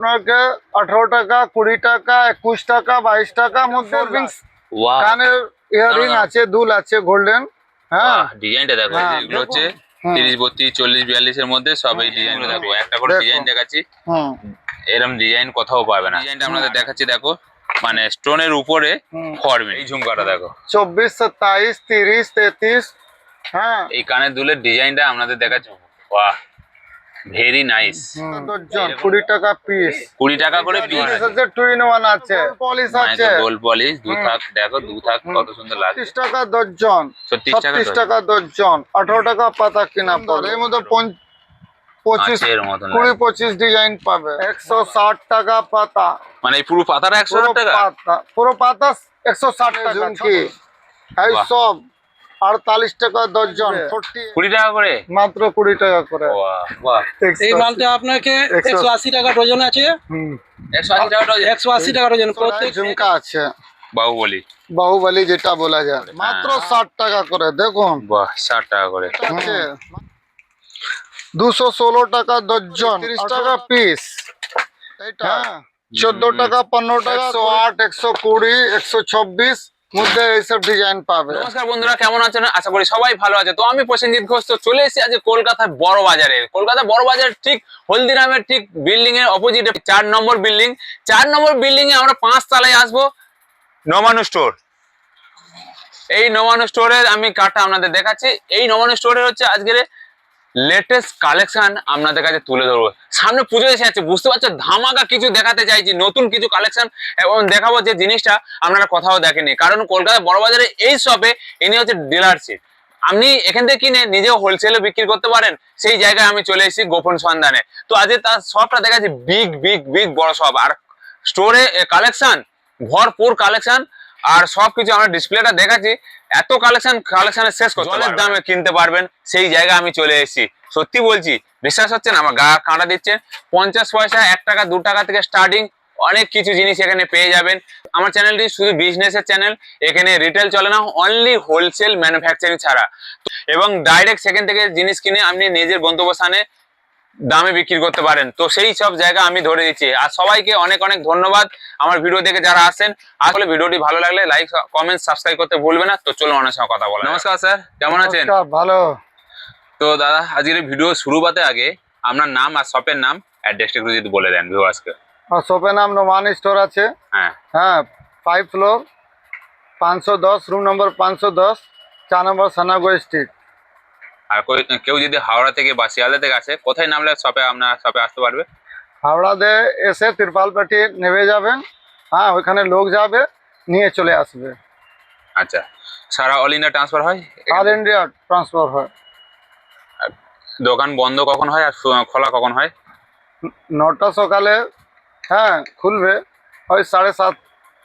আপনাকে 18 টাকা 20 টাকা 21 টাকা 22 টাকা মধ্যে কানের ইয়ারিং আছে, দুল আছে গোল্ডেন। হ্যাঁ, ডিজাইনটা দেখো, এগুলো হচ্ছে 30 32 40 42 এর মধ্যে সব এই ডিজাইনগুলো দেখো। একটা করে ডিজাইন দেখাচ্ছি, এরকম ডিজাইন কোথাও পাবে না। ডিজাইনটা আপনাদের দেখাচ্ছি, দেখো মানে স্টোনের উপরে ফরমিন। এই ঝুমকাটা দেখো 24 27 30 33। হ্যাঁ, এই কানের দুলের ডিজাইনটা আপনাদের দেখাচ্ছি। বাহ, ভেরি নাইস। 20 টাকা পিস, 20 টাকা করে পিস আছে। 2 in 1 আছে, পলিশ আছে, গোল্ড পলিশ। দু থাক দেখো, দু থাক কত সুন্দর লাগে। 30 টাকা দর্জন, 36 টাকা দর্জন, 18 টাকা পাতা কিনা পড়ে। এর মধ্যে 25 20 25 ডিজাইন পাবে। 160 টাকা পাতা, মানে এই পুরো পাতাটা 160 টাকা। পুরো পাতা 160 টাকা। ঝুমকি এই সব 48 টাকা দর্জন, 20 টাকা করে, মাত্র 20 টাকা করে। বাহ, এই মালটা আপনাকে 180 টাকা ডজন আছে। 180 টাকা ডজন, 180 টাকা ডজন। প্রত্যেক ঝুমকা আছে বাহুবলী যেটা বলা যায়, মাত্র 60 টাকা করে। দেখুন, বাহ, 60 টাকা করে। 216 টাকা দর্জন, 30 টাকা পিস। এটা 14 টাকা 15 টাকা, 108 120 126 মধ্যে এইসব ডিজাইন পাবে। নমস্কার বন্ধুরা, কেমন আছেন? আশা করি সবাই ভালো আছে। তো আমি প্রসেনজিৎ ঘোষ তো চলে এসেছি আজ কলকাতার বড় বাজারে। কলকাতা বড় বাজার ঠিক হলদিরামের ঠিক বিল্ডিং এর অপোজিটে 4 নম্বর বিল্ডিং। 4 নম্বর বিল্ডিং এ আমরা 5 তলায় আসবো, নবানু স্টোর। এই নবানু স্টোরের আমি কার্ডটা আপনাদের দেখাচ্ছি। এই নবানু স্টোরের হচ্ছে আজকের লেটেস্ট কালেকশন আপনাদের কাছে তুলে ধরবো। সামনে পুজো এসে যাচ্ছে, বুঝতে পারছো, ধামাকা কিছু দেখাতে চাইছি, নতুন কিছু কালেকশন এবং দেখাবো যে জিনিসটা আপনারা কোথাও দেখেনি। কারণ কলকাতা বড় বাজারে এই শপে ইনি হচ্ছে ডিলারশিপ। আপনি এখান থেকে কিনে নিজেও হোলসেলে বিক্রি করতে পারেন, সেই জায়গায় আমি চলে এসেছি গোপন সন্ধানে। তো আজকে তার শপটা দেখাচ্ছি, বিগ বড় শপ। আর স্টোরে কালেকশন ভরপুর কালেকশন, আর সবকিছু আমরা ডিসপ্লেটা দেখাচ্ছি। এত কালেকশনের শেষ করতে জলের দামে কিনতে পারবেন, সেই জায়গায় আমি চলে এসেছি। সত্যি বলছি, বিশ্বাস হচ্ছে না, আমার গা কাঁটা দিচ্ছে। 50 পয়সা, 1 টাকা 2 টাকা থেকে স্টার্টিং অনেক কিছু জিনিস এখানে পেয়ে যাবেন। আমার চ্যানেলটি শুধু বিজনেসের চ্যানেল, এখানে রিটেল চলে না, অনলি হোলসেল ম্যানুফ্যাকচারিং ছাড়া। এবং ডাইরেক্ট সেখান থেকে জিনিস কিনে আপনি নিজের গন্তব্যস্থানে দামে বিক্রি করতে পারেন। তো সেই সব জায়গা আমি ধরে দিচ্ছি। আর সবাইকে অনেক ধন্যবাদ আমার ভিডিও দেখে যারা আসেন। আসলে ভিডিওটি ভালো লাগলে লাইক কমেন্ট সাবস্ক্রাইব করতে ভুলবেন না। তো চলুন অনেক সময় কথা বলা। নমস্কার স্যার, কেমন আছেন? ভালো। তো দাদা, আজকের ভিডিও শুরু করতে আগে আপনার নাম আর শপের নাম অ্যাড্রেসটা একটু যদি বলে দেন ভিউয়ার্সকে। শপের নাম নবানু স্টোর আছে। হ্যাঁ, 5 ফ্লোর 510, রুম নম্বর 510, 4 নম্বর সানাগো স্ট্রিট। আর কেউ যদি হাওড়া থেকে বা শিয়ালদা থেকে আসে, কোথায় নামলে আপনার শপে আসতে পারবে? হাওড়াতে এসে তিরপালপাটি নেমে যাবেন। হ্যাঁ, ওইখানে লোক যাবে, নিয়ে চলে আসবে। আচ্ছা, সারা অল ইন্ডিয়া ট্রান্সফার হয়? অল ইন্ডিয়া ট্রান্সফার হয়। দোকান বন্ধ কখন হয় আর খোলা কখন হয়? 9টা সকালে হ্যাঁ খুলবে, ওই 7:30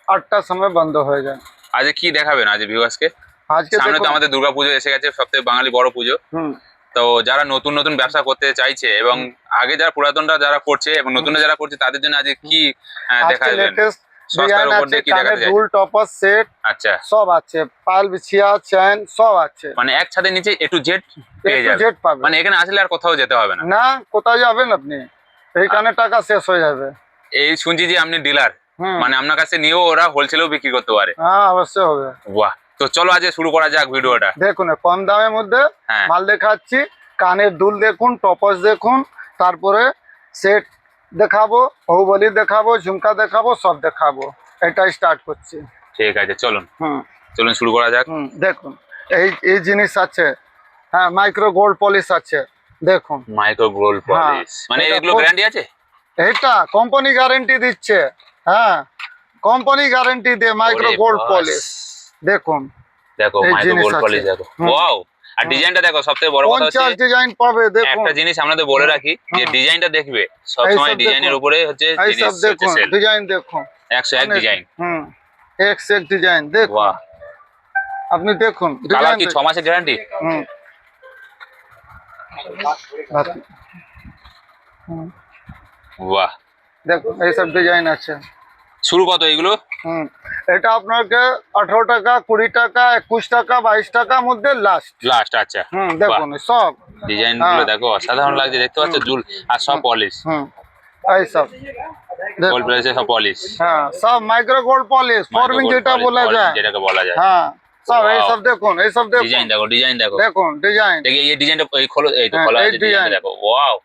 8টার সময় বন্ধ হয়ে যায়। আজকে কি দেখাবেন আজ ভিউয়ার্সকে? আজকে সামনে তো আমাদের দুর্গাপুজো এসে গেছে, সবথেকে বাঙালি বড় পুজো। তো যারা নতুন ব্যবসা করতে চাইছে এবং আগে যারা পুরাতনরা যারা করছে এবং নতুনরা যারা করছে, তাদের জন্য আজকে কি দেখাবেন? সস্তার উপর দিয়ে কি দেখাতে চাই? দুল টপার সেট, আচ্ছা, সব আছে। পাল বিছিয়া চেন সব আছে, মানে এক ছাদের নিচে A to Z পেয়ে যাবেন। মানে এখানে আসলে আর কোথাও যেতে হবে না। না, কোথাও যাবেন আপনি, এইখানে টাকা শেষ হয়ে যাবে। এই শুনছি যে আপনি ডিলার, মানে আপনার কাছে নিয়েও ওরা হোলসেলেও বিক্রি করতে পারে? হ্যাঁ, অবশ্যই হবে। বাহ, তো চলো আজকে শুরু করা যাক ভিডিওটা। দেখুন, কম দামের মধ্যে মাল দেখাচ্ছি। কানের দুল দেখুন, টপাস দেখুন, তারপরে সেট দেখাবো, বাহুবলী দেখাবো, ঝুমকা দেখাবো, সব দেখাবো। এটা স্টার্ট করছি। ঠিক আছে, চলুন শুরু করা যাক। দেখুন, এই জিনিস আছে। হ্যাঁ, মাইক্রো গোল্ড পলিশ আছে। দেখুন, মাইক্রো গোল্ড পলিশ, মানে এগুলো গ্যারান্টি আছে? এটা কোম্পানি গ্যারান্টি দিচ্ছে। হ্যাঁ, কোম্পানি গ্যারান্টি দিয়ে মাইক্রো গোল্ড পলিশ। দেখো মাইক্রো গোল্ড পলিশ দেখো। ওয়াও, আর ডিজাইনটা দেখো। সবথেকে বড় কথা হচ্ছে 50 ডিজাইন পাবে। দেখুন, একটা জিনিস আপনাদের বলে রাখি, যে ডিজাইনটা দেখবে সব সময় ডিজাইনের উপরে হচ্ছে জিনিস হচ্ছে সেল। ডিজাইন দেখুন, 101 ডিজাইন। এক ডিজাইন দেখুন। বাহ, আপনি দেখুন। কালার কি 6 মাসের গ্যারান্টি? বাহ, দেখুন, এইসব ডিজাইন আছে। শুরু কত এগুলো? এটা আপনাকে 18 টাকা 20 টাকা 21 টাকা 22 টাকার মধ্যে লাস্ট। আচ্ছা, দেখুন সব ডিজাইন গুলো দেখো, অসাধারণ লাগছে, দেখতে পাচ্ছ, দুল আর সব পলিশ। এইসব দেখো। গোল্ড প্লেটে সব পলিশ, হ্যাঁ সব মাইক্রো গোল্ড পলিশ ফর্মিং যেটা বলা যায়, যেটাকে বলা যায়। হ্যাঁ সব এই Wow. সব দেখুন, এই সব দেখুন, ডিজাইন দেখো, ডিজাইন দেখো, দেখুন ডিজাইন। দেখি এই ডিজাইনটা এই খোলো, এই তো হ্যাঁ, খোলা এই আছে, ডিজাইনটা design। দেখো। ওয়াও,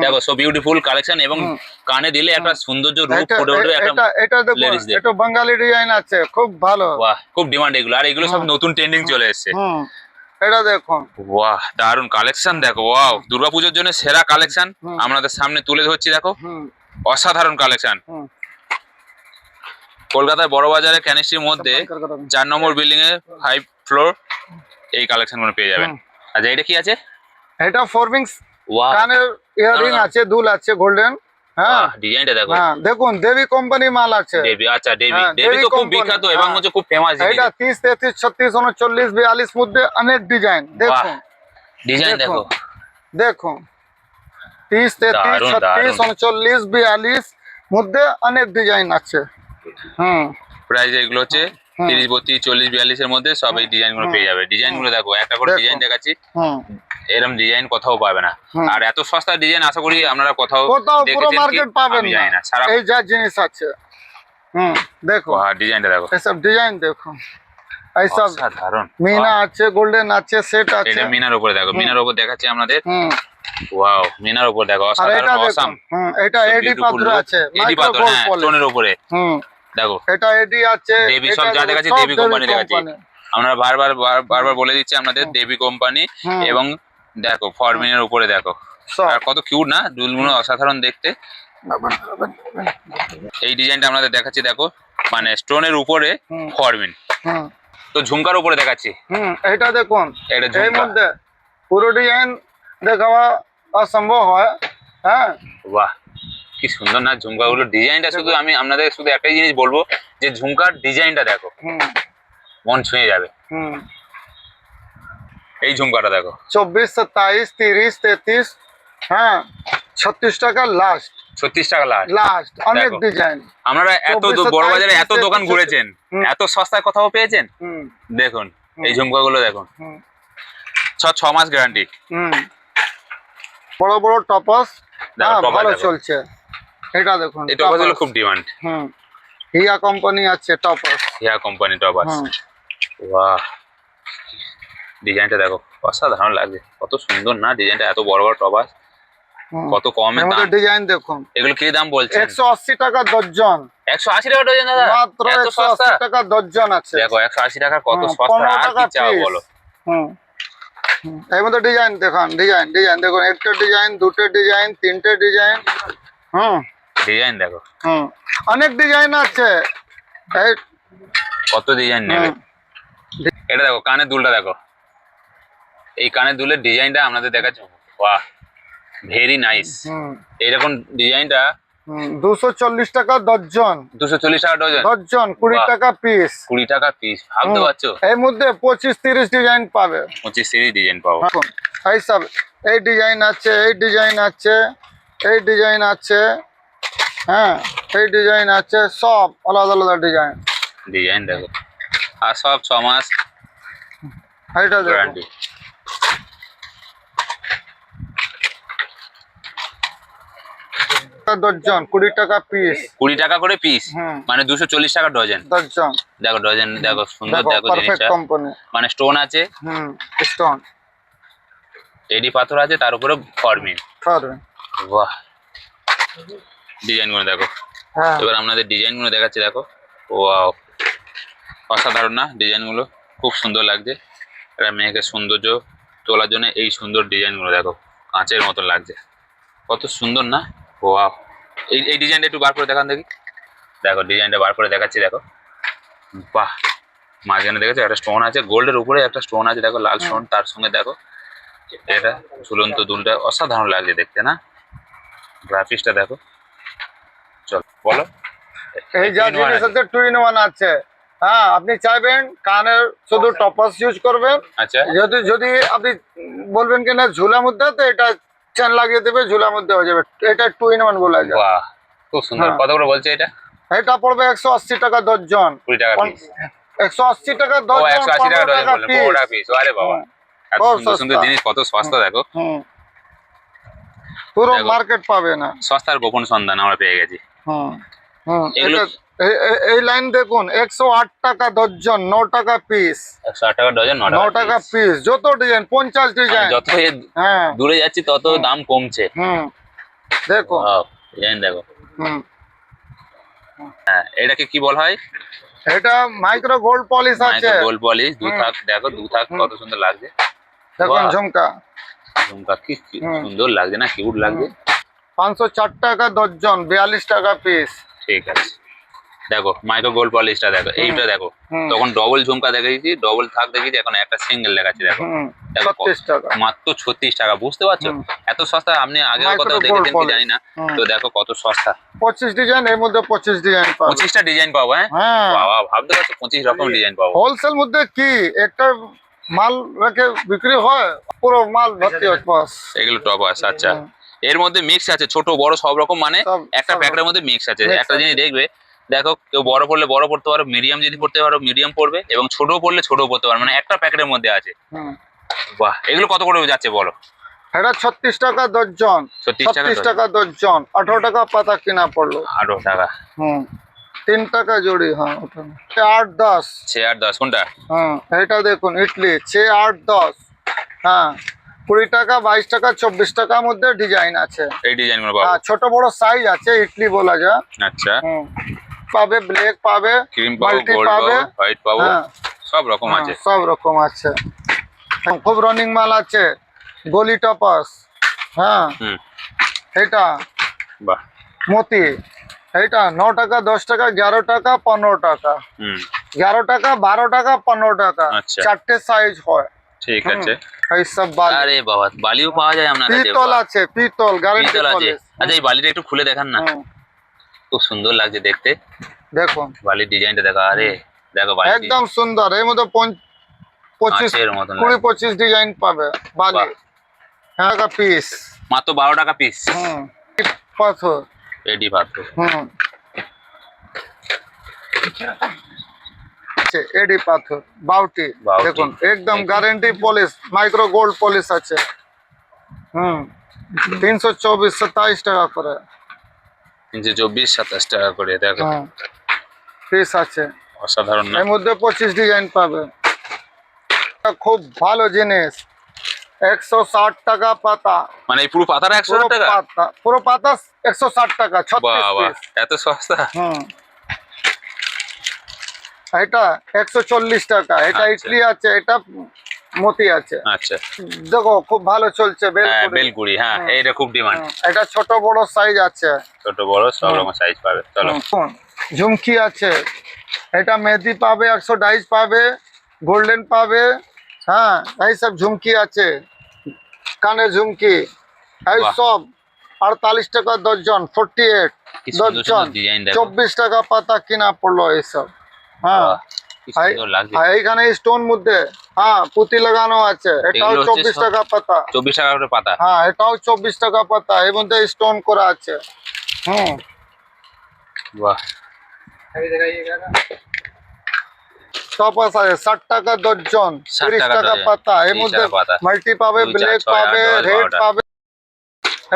দেখো সো বিউটিফুল কালেকশন, এবং হুম। কানে দিলে একটা সৌন্দর্য রূপ এটা ফুটে উঠবে একটা। এটা দেখুন, ladies দের। এটা বাঙালি ডিজাইন আছে, খুব ভালো। বাহ, খুব ডিমান্ড এগুলো, আর এগুলো সব নতুন ট্রেন্ডিং চলে এসেছে। হুম, এটা দেখুন। বাহ, দারুন কালেকশন দেখো। ওয়াও, দুর্গাপূজার জন্য সেরা কালেকশন হুম। আমাদের সামনে তুলে ধরছি, দেখো হুম, অসাধারণ কালেকশন। হুম। কলকাতার বড় বাজারে ক্যানিস্ট্রির মধ্যে 4 নম্বর বিল্ডিং এ 5 ফ্লোর এই কালেকশন গুলো পেয়ে যাবেন। হুম। আচ্ছা, এটা কি আছে? এটা ফর্মিংস ওয়াও, কানের ইয়ারিং আছে, দুল আছে গোল্ডেন। হ্যাঁ ডিজাইনটা দেখো। হ্যাঁ দেখুন, দেবী কোম্পানি মাল আছে। দেবী, আচ্ছা দেবী, হ্যাঁ, দেবী দেবী তো খুব company, বিখ্যাত এবং হ্যাঁ। হচ্ছে খুব ফেমাস জিনিস। এটা 30, 33, 36, 39, 42 মধ্যে অনেক ডিজাইন দেখুন। ডিজাইন দেখো। দেখুন 30, 33, দারুণ, 36, দারুণ। 39, 42 মধ্যে অনেক ডিজাইন আছে। হুম, প্রাইস এগুলো হচ্ছে হুম। 30, 32, 40, 42 এর মধ্যে সব এই ডিজাইন গুলো পেয়ে যাবে। ডিজাইন গুলো দেখো, একটা করে দেখো। ডিজাইন দেখাচ্ছি, হুম, এরকম ডিজাইন কোথাও পাবে না। হুম। আর এত সস্তা ডিজাইন আশা করি আপনারা কোথাও কোথাও পুরো দেখেছেন কি? মার্কেট পাবেন আমি জানি না, না। সারা এই যা জিনিস আছে। হুম, দেখো ডিজাইনটা দেখো, এইসব ডিজাইন দেখুন, এইসব অসাধারণ। মিনা আছে, গোল্ডেন আছে, সেট আছে। এটা মিনার উপরে দেখো, মিনার উপর দেখাচ্ছি আপনাদের। হুম, ওয়াও, মিনার উপর দেখো, আর অসাধারণ, এটা অসাম। দেখুন। হুম, এটা এডি পাথর আছে, এডি মাইক্রো পাথর, গোল্ড হ্যাঁ, পলিশ। স্টোনের উপরে হুম, দেখো। এটা এডি আছে, দেবী সব এটা যা দেখুন, দেখাচ্ছি সব দেবী কোম্পানি দেখাচ্ছি। কোম্পানি। আমরা বারবার বলে দিচ্ছি আপনাদের, দেবী কোম্পানি। হুম। এবং দেখো ফরমিনের উপরে দেখো, সব আর কত কিউট না দুলগুলো, অসাধারণ দেখতে। এই ডিজাইনটা আপনাদের দেখাচ্ছি দেখো, মানে স্টোনের উপরে হুম। ফরমিন। হুম, তো ঝুমকার উপরে দেখাচ্ছি, হুম, এটা দেখুন, এটা এর ঝুমকা। মধ্যে পুরো ডিজাইন দেখাওয়া অসম্ভব হয়। হ্যাঁ, বাহ, কি সুন্দর না ঝুমকাগুলো, ডিজাইনটা শুধু আমি আপনাদের শুধু একটাই জিনিস বলবো, যে ঝুমকার ডিজাইনটা দেখো, হুম, মন ছুঁয়ে যাবে। হুম। এই ঝুমকাটা দেখো, 24, 27, 30, 33, হ্যাঁ 36 টাকা লাস্ট। 36 টাকা লাস্ট। লাস্ট অনেক দেখো। ডিজাইন। আপনারা এত 24, বড় বাজারে 27, এত দোকান ঘুরেছেন, হুম। এত সস্তায় কোথাও পেয়েছেন? হুম, দেখুন এই ঝুমকাগুলো দেখুন, হুম, 6 মাস গ্যারান্টি। হুম। বড় বড় টপাস, দেখো, হ্যাঁ topaz ভালো দেখো। চলছে। এটা দেখুন, এই টপাসগুলো topaz। খুব ডিমান্ড। হুম, হিয়া কোম্পানি আছে টপাস। হিয়া কোম্পানি টপাস। হুম, বাহ, ডিজাইনটা দেখো, অসাধারণ লাগছে, কত সুন্দর না ডিজাইনটা, এত বড় বড় টপাস, হুম। কত কমে এর মধ্যে দাম। ডিজাইন দেখুন, এগুলো কি দাম বলছেন? 180 টাকা দর্জন, 180 টাকা ডজন দাদা, মাত্র এত সস্তা। 180 টাকা দর্জন আছে। দেখো 180 টাকা কত হুম, সস্তা, 15 আর টাকা কি চাও piece। বলো। হুম, হুম। এর মধ্যে ডিজাইন দেখান, ডিজাইন ডিজাইন দেখুন, একটা ডিজাইন, দুটো ডিজাইন, তিনটে ডিজাইন। হুম, ডিজাইন দেখো, হুম, অনেক ডিজাইন আছে। এই কত ডিজাইন নেবে। হুম, এটা দেখো, কানের দুলটা দেখো, এই কানের দুলের ডিজাইনটা আপনাদের দেখাচ্ছি। বাহ, ভেরি নাইস। হুম, এইরকম ডিজাইনটা 240 টাকা দর্জন। 240 টাকা ডজন, দর্জন 20 বাহ। টাকা পিস। 20 টাকা পিস, ভাবতে পারছো? এর মধ্যে 25-30 ডিজাইন পাবে। 25 সিরিজ ডিজাইন পাবো। দেখুন, এই সব এই ডিজাইন আছে, এই ডিজাইন আছে, এই ডিজাইন আছে, হ্যাঁ এই ডিজাইন আছে, সব আলাদা আলাদা ডিজাইন। ডিজাইন দেখো, আর সব 6 মাস এইটা দেখুন, গ্যারান্টি। দর্জন 20 টাকা পিস। 20 টাকা করে পিস, হুম। মানে 240 টাকা ডজন। দর্জন দেখো ডজন দেখো, সুন্দর দেখো, দেখো পারফেক্ট জিনিসটা, কোম্পানি। মানে স্টোন আছে, হুম, স্টোন এডি পাথর আছে, তার উপরে ফরমিন। পারবে। বাহ, ডিজাইন গুলো দেখো। হ্যাঁ, এবার আপনাদের ডিজাইন গুলো দেখাচ্ছি দেখো। ওয়াও, অসাধারণ না ডিজাইন গুলো, খুব সুন্দর লাগছে। এটা মেয়েকে সৌন্দর্য তোলার জন্য এই সুন্দর ডিজাইন গুলো দেখো, কাঁচের মতো লাগছে, কত সুন্দর না। ওয়াও, এই ডিজাইনটা একটু বার করে দেখান দেখি। দেখো ডিজাইনটা বার করে দেখাচ্ছি দেখো। বাহ, মাঝখানে দেখেছো একটা স্টোন আছে, গোল্ডের উপরে একটা স্টোন আছে দেখো, লাল স্টোন, তার সঙ্গে দেখো এটা ঝুলন্ত দুলটা, অসাধারণ লাগছে দেখতে না। গ্রাফিক্সটা দেখো, চল বলো। এই যা তিন one জিনিস আছে। আছে 2 in 1 আছে। হ্যাঁ, আপনি চাইবেন কানের শুধু টপাস ইউজ করবেন, আচ্ছা, যদি যদি আপনি বলবেন কি না ঝুলার মধ্যে, তো এটা চেন লাগিয়ে দেবে, ঝুলার মধ্যে হয়ে যাবে। এটা 2 in 1 বলা যায়। বাহ, খুব সুন্দর। হ্যাঁ। কত করে বলছে এটা? এটা পড়বে 180 টাকা দর্জন। 20 টাকা পিস। 180 টাকা ও, দর্জন, 180 টাকা 15 ডজন টাকা বললেন, 15 টাকা পিস। আরে বাবা, এত খুব সুন্দর সুন্দর সস্তা। জিনিস, কত সস্তা দেখো। হুম, পুরো দেখো। মার্কেট পাবে না। সস্তার গোপন সন্ধান আমরা পেয়ে গেছি। হুম হুম এগুলো এই লাইন দেখুন 108 টাকা দর্জন, 9 টাকা পিস, 108 টাকা ডজন, 9 টাকা পিস। যত ডিজাইন 50 ডিজাইন। যত হ্যাঁ দূরে যাচ্ছি তত দাম কমছে। হুম দেখো ডিজাইন দেখো। হুম হ্যাঁ, এটাকে কি বলা হয়? এটা মাইক্রো গোল্ড পলিশ আছে। গোল্ড পলিশ, দু থাক দেখো, দু থাক কত সুন্দর লাগছে। দেখুন বাহ। ঝুমকা ঝুমকা কি সুন্দর লাগছে না, কিউট লাগছে। 504 টাকা দর্জন, 42 টাকা পিস। ঠিক আছে, দেখো মাইক্রো গোল্ড পলিশটা দেখো, এইটা দেখো। হুম। তখন ডবল ঝুমকা দেখেছি, ডবল থাক দেখেছি, এখন একটা সিঙ্গেল দেখাচ্ছি। দেখো দেখো 36 টাকা মাত্র 36 টাকা, বুঝতে পারছো? এত সস্তা আপনি আগের Micro কোথাও gold দেখেছেন কি polish। জানি না। তো দেখো কত সস্তা, 25 ডিজাইন, এর মধ্যে 25 ডিজাইন পাবে। 25টা ডিজাইন পাবো। হ্যাঁ হ্যাঁ বাবা, ভাবতে পারছো 25 রকম ডিজাইন পাবো। হোলসেল মধ্যে কি একটা মাল রেখে বিক্রি হয়, পুরো মাল ভর্তি হয় বাস। এগুলো টপ আছে। আচ্ছা, এর মধ্যে মিক্স আছে, ছোট বড় সব রকম, মানে একটা প্যাকেটের মধ্যে মিক্স আছে। একটা জিনিস দেখবে, দেখো কেউ বড় পড়লে বড় পড়তে পারো, মিডিয়াম যদি পড়তে পারো মিডিয়াম পড়বে, এবং ছোট পড়লে ছোট পড়তে পারো, মানে একটা প্যাকেটের মধ্যে আছে। বাহ, এগুলো কত করে যাচ্ছে বলো? এটা 36 টাকা দর্জন, 36 টাকা দর্জন, 18 টাকা পাতা কিনা পড়লো। 18 টাকা। 3 টাকা জোড়ি। হ্যাঁ ওটা 8 10। 6 আর 10 কোনটা? এটা দেখুন ইডলি 6 8 10। হ্যাঁ 20 টাকা, 22 টাকা, 24 টাকার মধ্যে ডিজাইন আছে। এই ডিজাইন গুলো পাবো। হ্যাঁ ছোট বড় সাইজ আছে, ইডলি বলা যায়। আচ্ছা, পাবে ব্ল্যাক পাবে, ক্রিম পাবো, মাল্টি গোল্ড পাবে, পাবো, হোয়াইট পাবো, হ্যাঁ সব রকম আছে। সব রকম আছে। খুব রানিং মাল আছে, গলি টপাস। হ্যাঁ এটা বাহ, মতি, এটা 9 টাকা, 10 টাকা, 11 টাকা, 15 টাকা। 11 টাকা, 12 টাকা, 15 টাকা। আচ্ছা। চারটে সাইজ হয়। ঠিক আছে। এই সব বালি। আরে বাবা, বালিও পাওয়া যায় আপনার কাছে? পিতল আছে, পিতল গ্যারান্টি পিতল আছে। পলিশ। আচ্ছা, এই বালিটা একটু খুলে দেখান না, খুব সুন্দর লাগছে দেখতে। দেখুন বালির ডিজাইনটা দেখো। আরে দেখো বালি একদম সুন্দর, এর মধ্যে 25 এর মতন 20-25 ডিজাইন পাবে বালি। হ্যাঁ টাকা পিস, মাত্র 12 টাকা পিস। পাথর। রেডি পাথর। এডি পাথর, বাউটি। দেখুন একদম guarantee polish, micro gold polish আছে। 324 27 টাকা করে। 324 27 টাকা করে। দেখো পিস আছে, অসাধারণ না? এর মধ্যে 25 ডিজাইন পাবে। খুব ভালো জিনিস, 160 টাকা পাতা। মানে এই পুরো পাতাটা 160 টাকা? পাতা পুরো পাতা 160 টাকা, 36 বাবা, পিস। এত সস্তা? এটা 140 টাকা। এটা ইডলি আছে, এটা মতি আছে। আচ্ছা, দেখো খুব ভালো চলছে বেলকুড়ি। হ্যাঁ, এইটা খুব ডিমান্ড। এটা ছোট বড় সাইজ আছে, ছোট বড় সব রকম সাইজ পাবে। চলো, ঝুমকি আছে, এটা মেহেদি পাবে, 122 পাবে, গোল্ডেন পাবে। হ্যাঁ এই সব ঝুমকি আছে, কানের ঝুমকি এই সব 48 টাকা দর্জন, 48 কি সুন্দর দর্জন, সুন্দর ডিজাইন দেখো। 24 টাকা পাতা কিনা পড়লো এইসব। হ্যাঁ কি সুন্দর লাগছে। এইখানে স্টোন মধ্যে পুঁতি লাগানো আছে, এটাও এগুলো হচ্ছে 24 টাকা পাতা। 24 টাকা করে পাতা? হ্যাঁ এটাও 24 টাকা পাতা, এর মধ্যে স্টোন করা আছে। বাহ, টপাস আছে 60 টাকা দর্জন, 30 টাকা পাতা। এর মধ্যে মাল্টি পাবে, ব্ল্যাক পাবে, রেড পাবে।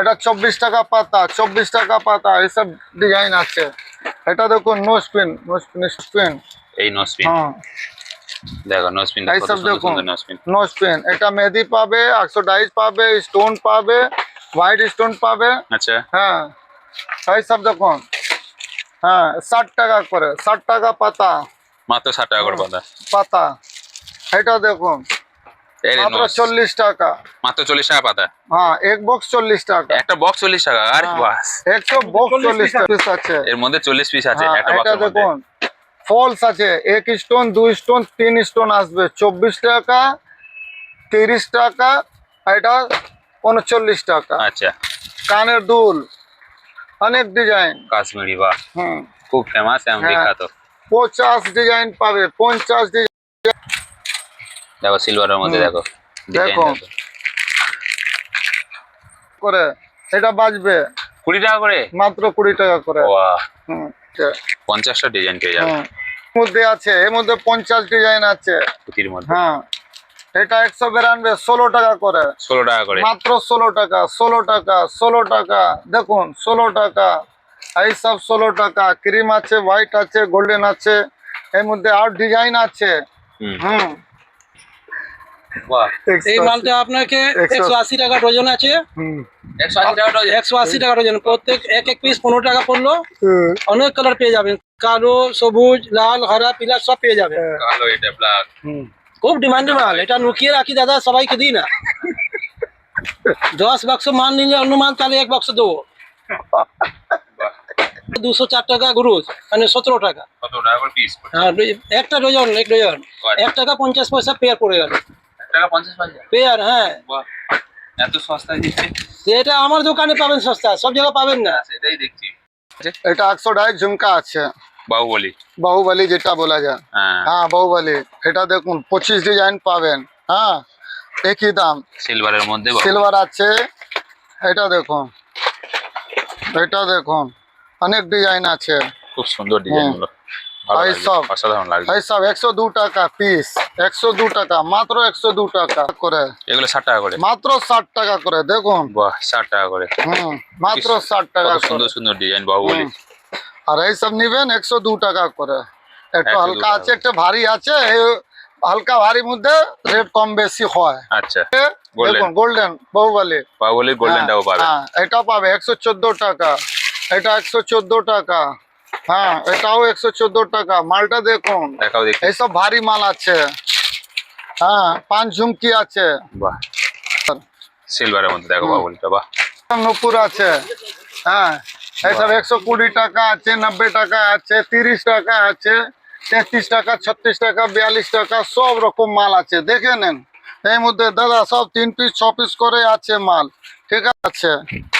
এটা 24 টাকা পাতা, 24 টাকা পাতা। এইসব ডিজাইন আছে। এটা দেখুন নোসপিন, নোসপিন। এই নোসপিন দেখো, নোসপিন কত সুন্দর সুন্দর নোসপিন। নোসপিন এটা মেহেদি পাবে, 122 পাবে, স্টোন পাবে, হোয়াইট স্টোন পাবে। আচ্ছা, হ্যাঁ এই সব দেখুন। 60 টাকা করে, 60 টাকা পাতা, মাত্র 60 টাকা করে পাতা। পাতা এটা দেখুন মাত্র 40 টাকা। মাত্র 40 টাকা পাতা? হ্যাঁ এক বক্স 40 টাকা। একটা বক্স 40 টাকা? আরে বাস, 100 বক্স 40 পিস আছে। এর মধ্যে 40 পিস আছে একটা এটা বক্সের মধ্যে। দেখুন ফলস আছে, 1 স্টোন, 2 স্টোন, 3 স্টোন আসবে, 24 টাকা, 30 টাকা, এটা 39 টাকা। আচ্ছা, কানের দুল, অনেক ডিজাইন। কাশ্মীরি, বাহ, খুব ফেমাস এবং বিখ্যাত। 50 ডিজাইন পাবে, 50 ডিজাইন। দেখো সিলভারের মধ্যে দেখো ডিজাইন দেখো করে, এটা বাজবে 20 টাকা করে, মাত্র 20 টাকা করে। বাহ, 50টা ডিজাইন পেয়ে যাবে। মধ্যে আছে, এর মধ্যে 50 ডিজাইন আছে পুঁতির মধ্যে। এটা 192, 16 টাকা করে। 16 টাকা করে, মাত্র 16 টাকা, 16 টাকা, 16 টাকা। দেখুন 16 টাকা, এই সব 16 টাকা। ক্রিম আছে, হোয়াইট আছে, গোল্ডেন আছে, এর মধ্যে আর ডিজাইন আছে। হুম বাহ, এই মালটা আপনাকে 180 টাকা ডজন আছে। 180 টাকা ডজন। 180 টাকা ডজন, প্রত্যেক এক এক পিস 15 টাকা পড়লো। অনেক কালার পেয়ে যাবেন, কালো, সবুজ, লাল, হরা, পিলা সব পেয়ে যাবেন। কালো, এটা ব্ল্যাক। খুব ডিমান্ডেড মাল, এটা লুকিয়ে রাখি দাদা, সবাইকে দিই না। 10 বাক্স মাল নিলে অন্য মাল তাহলে 1 বাক্স দেবো। 204 টাকা গ্রুজ, মানে 17 টাকা। কত টাকা করে পিস? হ্যাঁ, একটা ডজন, 1 ডজন 1 টাকা 50 পয়সা পেয়ার পড়ে গেল। 1 টাকা 50 পয়সা পেয়ার, হ্যাঁ। বাহ, এত সস্তা দিচ্ছে। এটা আমার দোকানে পাবেন সস্তা, সব জায়গায় পাবেন না। সেটাই দেখছি। এটা 100 ঝুমকা আছে, বাহুবলী। বাহুবলী যেটা বলা যায়। হ্যাঁ, হ্যাঁ বাহুবলী। এটা দেখুন 25 ডিজাইন পাবেন। হ্যাঁ, একই দাম। সিলভারের মধ্যে সিলভার আছে, এটা দেখুন, এটা দেখুন, অনেক ডিজাইন আছে। খুব সুন্দর ডিজাইন গুলো, এই সব অসাধারণ লাগছে। এই সব 102 টাকা পিস, 102 টাকা, মাত্র 102 টাকা করে। এগুলো 60 টাকা করে, মাত্র 60 টাকা করে, দেখুন। বাহ, 60 টাকা করে। মাত্র 60 টাকা কত করে। সুন্দর সুন্দর ডিজাইন বাহুবলী। আর এই সব নিবেন 102 টাকা করে। একটু 102 হালকা আছে, টাকা। একটা ভারী আছে, এই হালকা ভারীর মধ্যে রেট কম বেশি হয়। আচ্ছা, গোল্ডেন, দেখুন গোল্ডেন বাহুবলী। বাহুবলী গোল্ডেনটাও পাবে। হ্যাঁ, এটা পাবে 114 টাকা, এটা 114 টাকা। হ্যাঁ, এটাও 114 টাকা। মালটা দেখুন, দেখাও দেখি। এইসব ভারী মাল আছে। হ্যাঁ, 5 ঝুমকি আছে। বাহ, সিলভারের মধ্যে দেখো বাহুবলীটা, বাহ। নূপুর আছে। হ্যাঁ, এইসব 120 টাকা আছে, 90 টাকা আছে, 30 টাকা আছে, 33 টাকা, 36 টাকা, 42 টাকা, সব রকম মাল আছে, দেখে নেন। এর মধ্যে দাদা সব 3 পিস 6 পিস করে আছে মাল। ঠিক আছে,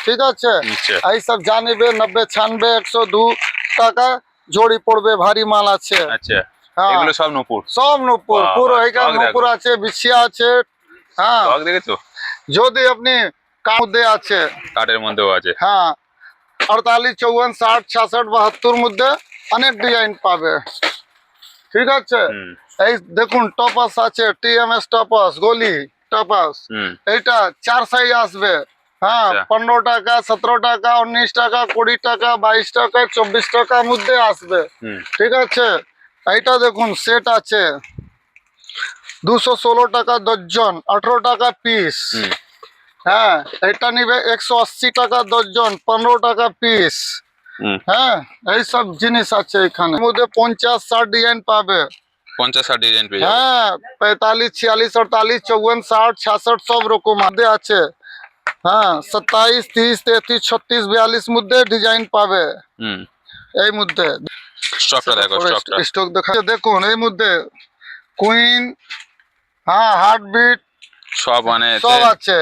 ঠিক আছে। আচ্ছা, এই সব জানিবে 90, 96, 102 টাকা জোড়ি পড়বে, ভারী মাল আছে। আচ্ছা, হ্যাঁ, এগুলো সব নূপুর। সব নূপুর, বাহ, পুরো বাহ, এখানে টক দেখো। নূপুর আছে, বিছিয়া আছে। হ্যাঁ, টক দেখেছো? যদি আপনি কাউদে আছে। কাঠের মধ্যেও আছে। হ্যাঁ, 48, 54, 60, 66, 72 মধ্যে অনেক ডিজাইন পাবে। ঠিক আছে। এই দেখুন টপাস আছে, টিএমএস টপাস, গলি টপাস। এইটা 4 সাইজ আসবে। হ্যাঁ, আচ্ছা। 15 টাকা, 17 টাকা, 19 টাকা, 20 টাকা, 22 টাকা, 24 টাকার মধ্যে আসবে। ঠিক আছে। এইটা দেখুন সেট আছে, 216 টাকা দর্জন, 18 টাকা পিস। হ্যাঁ, এটা নিবে 180 টাকা দর্জন, 15 টাকা পিস। হ্যাঁ, এই সব জিনিস আছে এখানে। মধ্যে 50, 60 ডিজাইন পাবে। 50-60 ডিজাইন পেয়ে যাবে। হ্যাঁ, 45, 46, 48, 54, 60, 66 সব রকম মধ্যে আছে। হ্যাঁ, 27, 30, 33, 36, 42 মধ্যে ডিজাইন পাবে। এই মধ্যে স্টকটা দেখো, স্টকটা। স্টক দেখা দেখুন, এই মধ্যে কুইন, হ্যাঁ, হার্টবিট সব মানে সব আছে।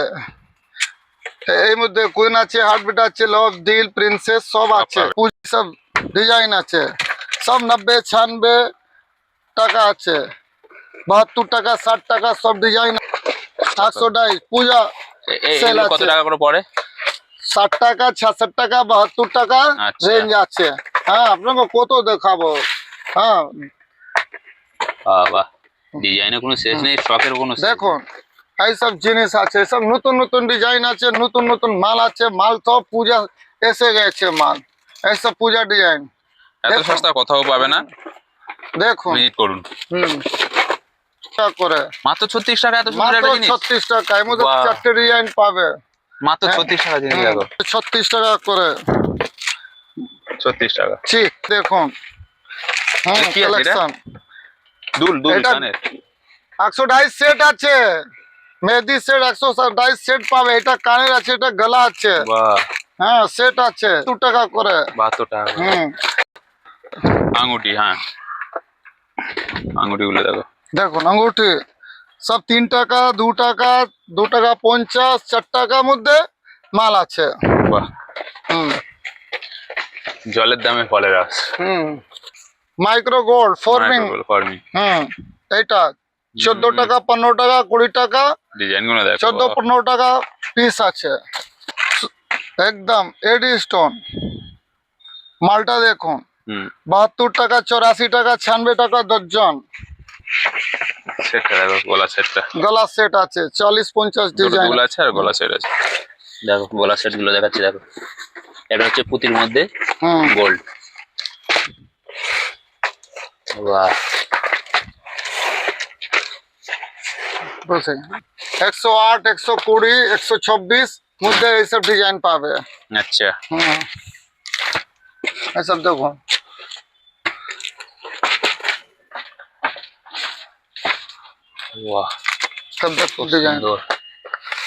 এই মধ্যে কুইন আছে, হার্টবিট আছে, লভ দিল, প্রিন্সেস সব আছে। সব ডিজাইন আছে, সব 90, 96 টাকা আছে, 72 টাকা, 60 টাকা সব ডিজাইন। 100 পূজা সেল কত আছে, টাকা করে পড়ে? 60 টাকা, 66 টাকা, 72 টাকা আচ্ছা। রেঞ্জ আছে। হ্যাঁ, আপনাকে কত দেখাবো। হ্যাঁ, বাহ, ডিজাইনের কোনো শেষ নেই, স্টকের কোনো শেষ নেই। দেখুন এই সব জিনিস আছে, সব নতুন নতুন ডিজাইন আছে, নতুন নতুন মাল আছে। মাল তো পূজা এসে গেছে মাল, এইসব পূজা ডিজাইন। এত সস্তা কোথাও পাবে না, দেখুন। ভিজিট করুন। করে মাত্র 36 টাকা, এত সুন্দর মাত্র একটা জিনিস। 36 টাকা, এর মধ্যে বাহ। 4টে ডিজাইন পাবে। মাত্র 36 টাকা জিনিস দেখো, 36 টাকা করে। 36 টাকা। ঠিক দেখুন। হ্যাঁ, কি আছে এটা? কালেকশন দুল এটা কানের। 122 সেট আছে, মেহেদি সেট 122 সেট পাবে। এটা কানের আছে, এটা গলা আছে। বাহ, হ্যাঁ, সেট আছে 2 টাকা করে। 72 টাকা। আঙ্গুটি, হ্যাঁ, আঙ্গুটি গুলো দেখো। দেখুন আঙ্গুঠি সব 3 টাকা, 2 টাকা, 2 টাকা 50, 4 টাকার মধ্যে মাল আছে। বাহ, জলের দামে ফলের রস। Micro gold forming. এইটা 14 টাকা, 15 টাকা, 20 টাকা, ডিজাইন গুলো দেখো, 14, 15 টাকা পিস আছে। একদম এডি স্টোন মালটা দেখুন, 72 টাকা, 84 টাকা, 96 টাকা দর্জন। সেটটা দেখো, গলা সেটটা। গলা সেট আছে 40, 50 ডিজাইন দুল আছে আর গলা সেট আছে। দেখো গলা সেট গুলো দেখাচ্ছি, দেখো এটা হচ্ছে পুঁতির মধ্যে হুম গোল্ড। বাহ, বুঝছি 108 120 126 মধ্যে এইসব ডিজাইন পাবে। আচ্ছা হুম এইসব দেখুন বাহ, সব দেখুন ডিজাইন। সুন্দর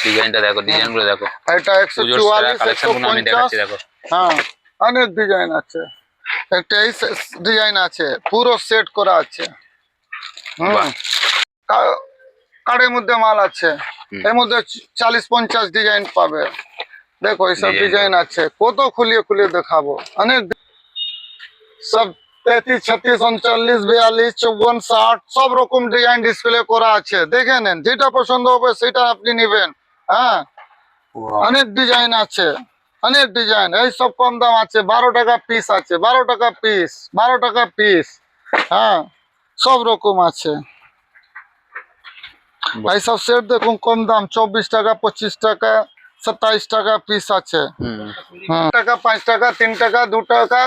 ডিজাইনটা দেখো, ডিজাইন গুলো দেখো, এটা পুজোর সেরা 144 কালেকশন গুলো আমি দেখাচ্ছি 150 দেখো। হ্যাঁ অনেক ডিজাইন আছে। একটা এই ডিজাইন আছে পুরো সেট করা আছে। বাহ। কার্ডের মধ্যে মাল আছে, এর মধ্যে 40-50 ডিজাইন পাবে। দেখো এইসব Design ডিজাইন আছে, কত খুলিয়ে খুলিয়ে দেখাবো। অনেক সব 33 36 39 42 54 60 সব রকম ডিজাইন ডিসপ্লে করা আছে, দেখে নেন যেটা পছন্দ হবে সেটা আপনি নেবেন। হ্যাঁ Wow, অনেক ডিজাইন আছে, অনেক ডিজাইন। এই সব কম দাম আছে, 12 টাকা পিস আছে, 12 টাকা পিস, 12 টাকা পিস। হ্যাঁ সব রকম আছে। এই সব সেট দেখুন কম দাম 24 টাকা 25 টাকা 27 টাকা পিস আছে। টাকা 5 টাকা 3 টাকা 2 টাকা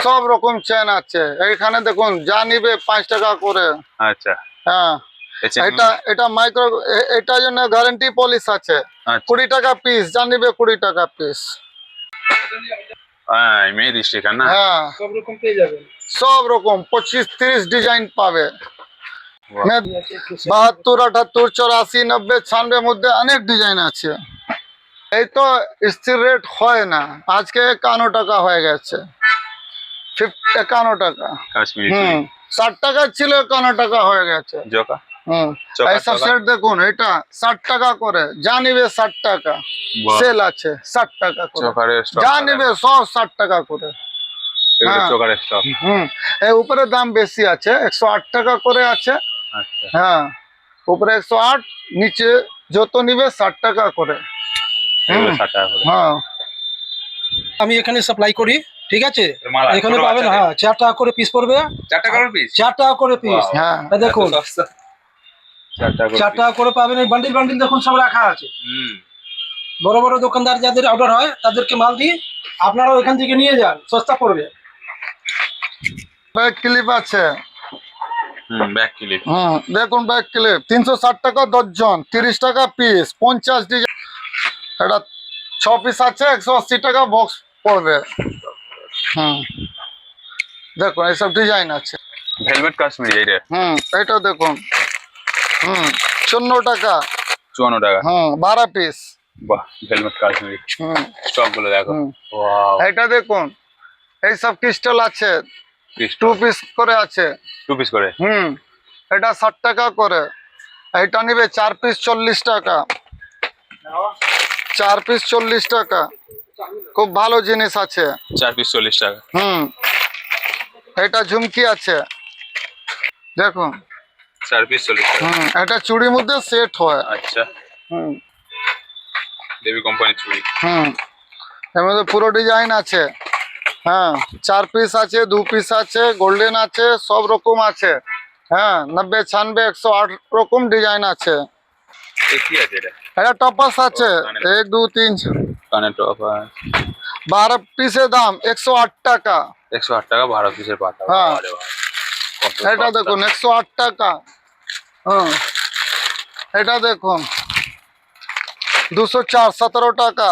সব রকম চেন আছে। এইখানে দেখুন যা নিবে 5 টাকা করে। আচ্ছা হ্যাঁ এটা মাইক্রো, এটার জন্য গ্যারান্টি পলিশ আছে। 20 টাকা পিস, যা নিবে 20 টাকা পিস। মেহেদি স্টিকার না? হ্যাঁ সব রকম পেয়ে যাবেন। সব রকম 25-30 ডিজাইন পাবে। Wow. 72 78 84 90 96 মধ্যে অনেক ডিজাইন আছে। এই তো স্থির রেট হয় না, আজকে 51 টাকা হয়ে গেছে, 51 টাকা। কাশ্মীরি হুম 60 টাকা ছিল, 51 টাকা হয়ে গেছে। জকা হুম চকা, এইসব চকা। সেট দেখুন, এটা 60 টাকা করে, যা নিবে 60 টাকা। বাহ। সেল আছে 60 টাকা করে, চকারের স্টক, যা নিবে সব 60 টাকা করে। হ্যাঁ। চকারের স্টক। হুম এই উপরে দাম বেশি আছে, 108 টাকা করে আছে। আচ্ছা হ্যাঁ উপরে 108, নিচে যত নিবে 60 টাকা করে। এগুলো হুম, 60 টাকা করে। হ্যাঁ আমি এখানে সাপ্লাই করি, ঠিক আছে? মালা, এখানে ছোট পাবেন, বাচ্চাদের। হ্যাঁ 4 টাকা করে পিস পড়বে, 4 টাকা করে পিস? 4 টাকা করে পিস। হ্যাঁ দেখুন 4 টাকা করে 4 টাকা করে পাবেন। এই বান্ডিল বান্ডিল দেখুন সব রাখা আছে। হুম বড় বড় দোকানদার যাদের অর্ডার হয় তাদেরকে মাল দিই, আপনারাও এখান থেকে নিয়ে যান, সস্তা পড়বে। ব্যাক ক্লিপ আছে। Back clip. হুম দেখুন ব্যাক ক্লিপ 360 টাকা দর্জন, 30 টাকা পিস, 50 ডিজাইন। এটা 6 পিস আছে, 180 টাকা বক্স পড়বে। হুম দেখুন এইসব ডিজাইন আছে। ভেলভেট কাশ্মীরি এইটা হুম এটা দেখুন, 54 টাকা। 54 টাকা। 12 পিস। বাহ, ভেলভেট কাশ্মীরি হুম স্টক গুলো দেখো। হুম ওয়াও, এটা দেখুন এইসব ক্রিস্টাল আছে, পিস 2 পিস করে আছে। 2 পিস করে। এটা 60 টাকা করে। এটা নিবে 4 পিস 40 টাকা, 4 পিস 40 টাকা। খুব ভালো জিনিস আছে। 4 পিস 40 টাকা। এটা ঝুমকি আছে দেখুন। 4 পিস 40 টাকা। এটা চুড়ির মধ্যে সেট হয়। আচ্ছা, হুম দেবী কোম্পানি চুড়ি। এর মধ্যে পুরো ডিজাইন আছে। হ্যাঁ 4 পিস আছে, 2 পিস আছে, গোল্ডেন আছে, সব রকম আছে। হ্যাঁ 90 96 108 রকম ডিজাইন আছে। এ কি আছে এটা? এটা টপাস আছে, 1 2 3 কানে টপ 12 পিসের দাম 108 টাকা। 108 টাকা 12 পিসের পাতা। হ্যাঁ। আরে বাহ, কত এটা সস্তা। দেখুন 108 টাকা। এটা দেখুন 204 17 টাকা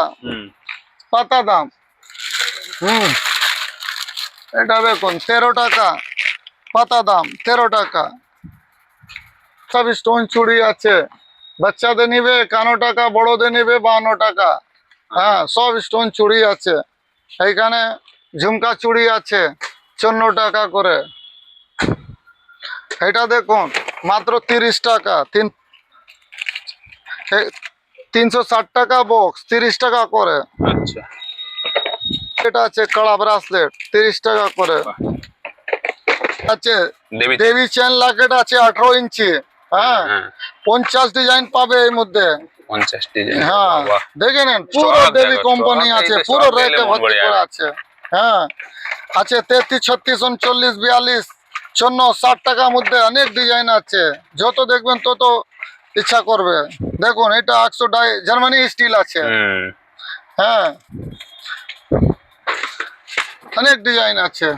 পাতা দাম। এটা দেখুন 13 টাকা পাতা দাম, 13 টাকা। সব স্টোন চুড়ি আছে, বাচ্চাদের নিবে 51 টাকা, বড়দের নিবে 52 টাকা। হ্যাঁ সব স্টোন চুড়ি আছে। এইখানে ঝুমকা চুড়ি আছে 54 টাকা করে। এটা দেখুন মাত্র 30 টাকা, 360 টাকা বক্স, 30 টাকা করে। আচ্ছা, এটা আছে কড়া ব্রাসলেট 30 টাকা করে আছে। দেবী দেবী চেন লকেট আছে 18 ইঞ্চি। হ্যাঁ 50 ডিজাইন পাবে এর মধ্যে। 50 ডিজাইন। হ্যাঁ বাহ, দেখে নেন, পুরো Stock দেবী দেখো, কোম্পানি stock আছে, এই তো পুরো stock রেকে দেখলে মন ভর্তি ভরে করে যাবে। আছে। হ্যাঁ আছে 33 36 39 42 54 60 টাকার মধ্যে অনেক ডিজাইন আছে, যত দেখবেন তত ইচ্ছা করবে। দেখুন এটা 100 ডাই জার্মানি স্টিল আছে। হ্যাঁ অনেক ডিজাইন আছে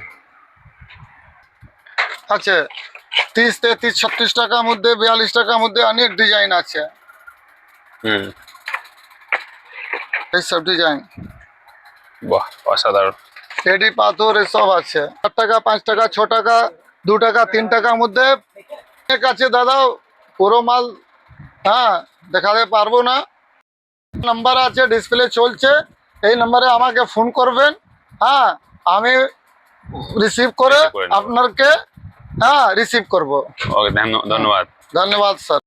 আছে 30, 33, 36 টাকার মধ্যে 42 টাকার মধ্যে অনেক ডিজাইন আছে হুম, এইসব ডিজাইন বাহ অসাধারণ। টেডি পাথর এসব আছে 4 টাকা 5 টাকা 6 টাকা 2 টাকা 3 টাকার মধ্যে অনেক আছে দাদা পুরো মাল হ্যাঁ দেখাতে পারবো না নাম্বার আছে ডিসপ্লে চলছে এই নম্বরে আমাকে ফোন করবেন হ্যাঁ আমি রিসিভ করে করে নেব। আপনাকে হ্যাঁ রিসিভ করব ওকে, ধন্যবাদ। ধন্যবাদ স্যার